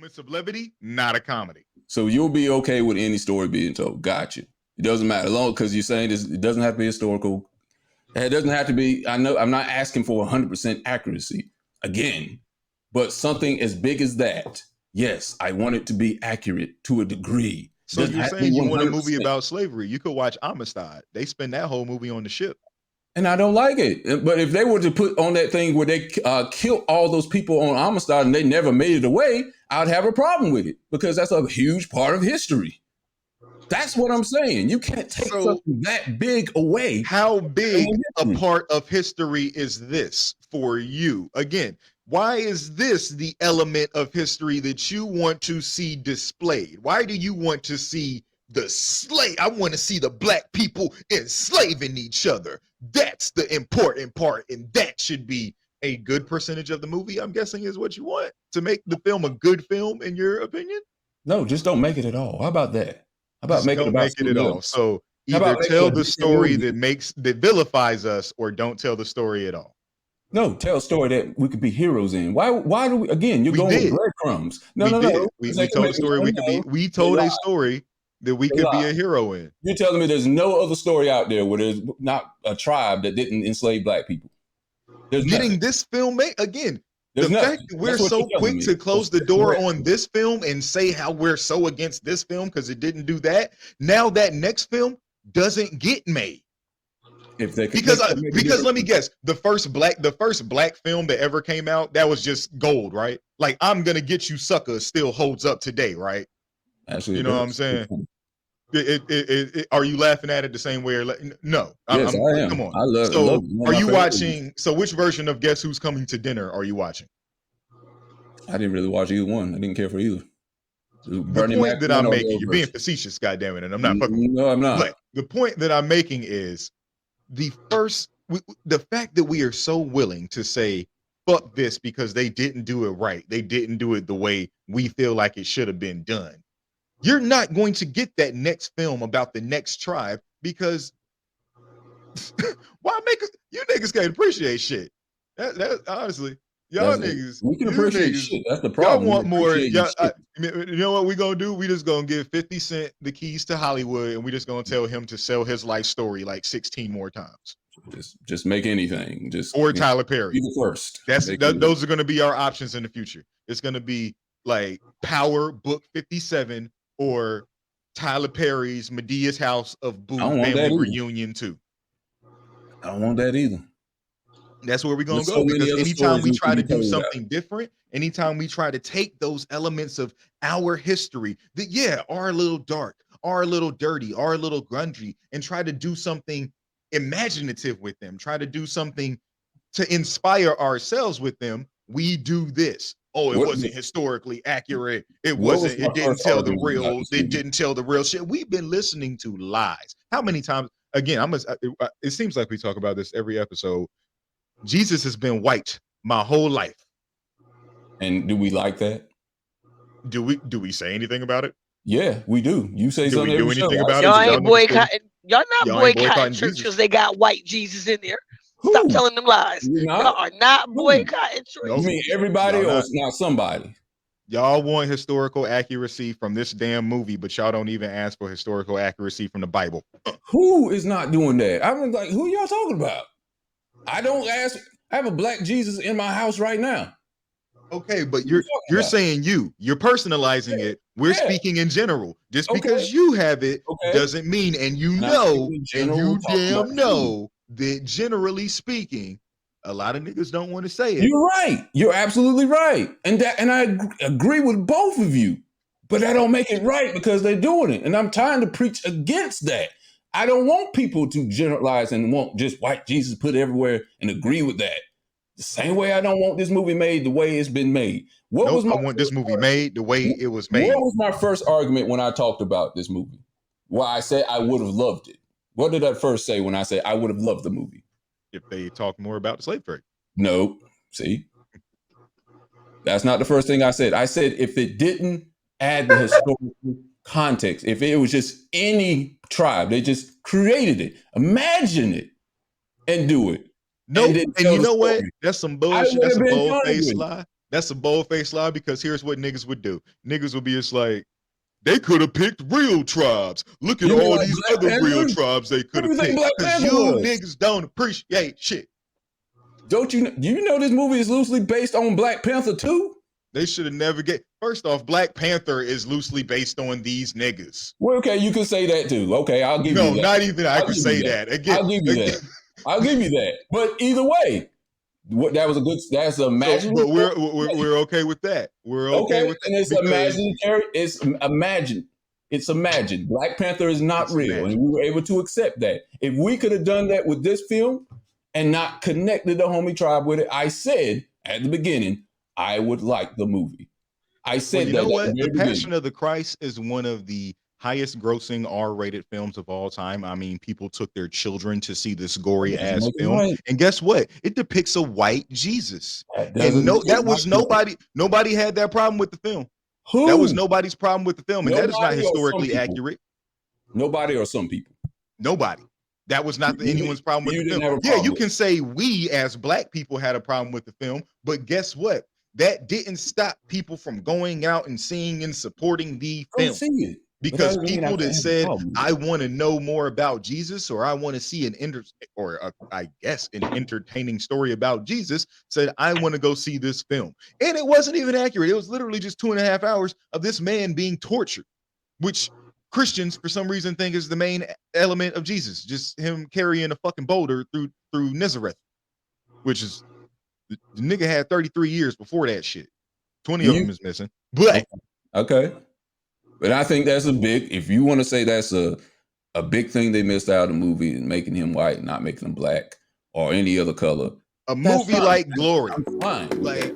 moments of levity, not a comedy. So you'll be okay with any story being told. Gotcha. It doesn't matter, long because you're saying this. It doesn't have to be historical. It doesn't have to be. I know I'm not asking for 100% accuracy again, but something as big as that. Yes, I want it to be accurate to a degree. So you're saying you want a movie about slavery? You could watch Amistad. They spend that whole movie on the ship. And I don't like it. But if they were to put on that thing where they kill all those people on Amistad and they never made it away, I'd have a problem with it because that's a huge part of history. That's what I'm saying. You can't take something that big away. How big a part of history is this for you? Again, why is this the element of history that you want to see displayed? Why do you want to see the slave? I want to see the black people enslaving each other. That's the important part, and that should be a good percentage of the movie, I'm guessing, is what you want to make the film a good film, in your opinion? No, just don't make it at all. How about that? How about make it at all? So either tell the story that vilifies us, or don't tell the story at all. No, tell a story that we could be heroes in. Why do we? Again, you're going with breadcrumbs. No. We told a story we could be. We told a story that we could be a hero in. You're telling me there's no other story out there where there's not a tribe that didn't enslave black people. There's getting this film made again. The fact that we're so quick to close the door on this film and say how we're so against this film because it didn't do that. Now that next film doesn't get made. If they could, because let me guess, the first black film that ever came out, that was just gold, right? Like, I'm gonna get you sucker still holds up today, right? Actually, you know what I'm saying? Are you laughing at it the same way? Or no, yes, I am. Come on. I love are you watching? So, which version of Guess Who's Coming to Dinner are you watching? I didn't really watch either one. I didn't care for either. The point that I'm making, you're being facetious, goddammit, and I'm not fucking. No, I'm not. But the point that I'm making is the fact that we are so willing to say fuck this because they didn't do it right. They didn't do it the way we feel like it should have been done. You're not going to get that next film about the next tribe because why make it? You niggas can't appreciate shit. That honestly, y'all niggas. We can appreciate shit. That's the problem. Y'all want more. You know what we gonna do? We just gonna give 50 Cent the keys to Hollywood, and we just gonna tell him to sell his life story like 16 more times. Just make anything. Or Tyler Perry. Be the first. Those are gonna be our options in the future. It's gonna be like Power Book 57 or Tyler Perry's Medea's House of Boo Family Reunion 2. I don't want that either. That's where we're going to go, because anytime we try to do something different, anytime we try to take those elements of our history that, are a little dark, are a little dirty, are a little grungy, and try to do something imaginative with them, try to do something to inspire ourselves with them, we do this. Oh, it wasn't historically accurate. It didn't tell the real shit. We've been listening to lies. How many times? Again, it seems like we talk about this every episode. Jesus has been white my whole life. And do we like that? Do we say anything about it? Yeah, we do. You say something. Do we do anything about it? Y'all not boycotting church because they got white Jesus in there. Stop telling them lies. Y'all are not boycotting church. You mean everybody or it's not somebody? Y'all want historical accuracy from this damn movie, but y'all don't even ask for historical accuracy from the Bible. Who is not doing that? I mean, like, who are y'all talking about? I don't ask. I have a black Jesus in my house right now. Okay, but you're saying you're personalizing it. We're speaking in general. Just because you have it doesn't mean, and you damn know that generally speaking, a lot of niggas don't want to say it. You're right. You're absolutely right. And I agree with both of you. But that don't make it right because they're doing it. And I'm trying to preach against that. I don't want people to generalize and want just white Jesus put everywhere and agree with that. The same way I don't want this movie made the way it's been made. I want this movie made the way it was made. What was my first argument when I talked about this movie? Why I said I would have loved it. What did I first say when I said I would have loved the movie? If they talk more about the slave trade. No. See? That's not the first thing I said. I said if it didn't add the historical context, if it was just any tribe, they just created it, imagine it, and do it. No, and you know what? That's some bullshit. That's a bold-faced lie. That's a bold-faced lie because here's what niggas would do. Niggas would be just like, they could have picked real tribes. Look at all these other real tribes they could have picked. Because you niggas don't appreciate shit. Do you know this movie is loosely based on Black Panther 2? They should have never first off, Black Panther is loosely based on these niggas. Well, okay, you can say that too. Okay, I'll give you that. No, not even I can say that. Again, I'll give you that. I'll give you that. But either way, that's imaginary. But we're okay with that. We're okay with that. And it's imaginary. It's imagined. Black Panther is not real. And we were able to accept that. If we could have done that with this film and not connected the Dahomey Tribe with it, I said at the beginning, I would like the movie. I said that. You know what? The Passion of the Christ is one of the highest grossing R-rated films of all time. I mean, people took their children to see this gory ass film. Right. And guess what? It depicts a white Jesus. And nobody had that problem with the film. Who? That was nobody's problem with the film. And that is not historically accurate. Nobody or some people? Nobody. That was not anyone's problem with the film. Yeah, you can say we as Black people had a problem with the film, but guess what? That didn't stop people from going out and seeing and supporting the film. Because people that said, I want to know more about Jesus, or I want to see an entertaining story about Jesus, said, I want to go see this film. And it wasn't even accurate. It was literally just 2.5 hours of this man being tortured, which Christians, for some reason, think is the main element of Jesus, just him carrying a fucking boulder through Nazareth, which is the nigga had 33 years before that shit. 20 of them is missing. But okay. But I think that's if you want to say that's a big thing they missed out of the movie, and making him white, not making him black or any other color. A movie like Glory. I'm fine. Like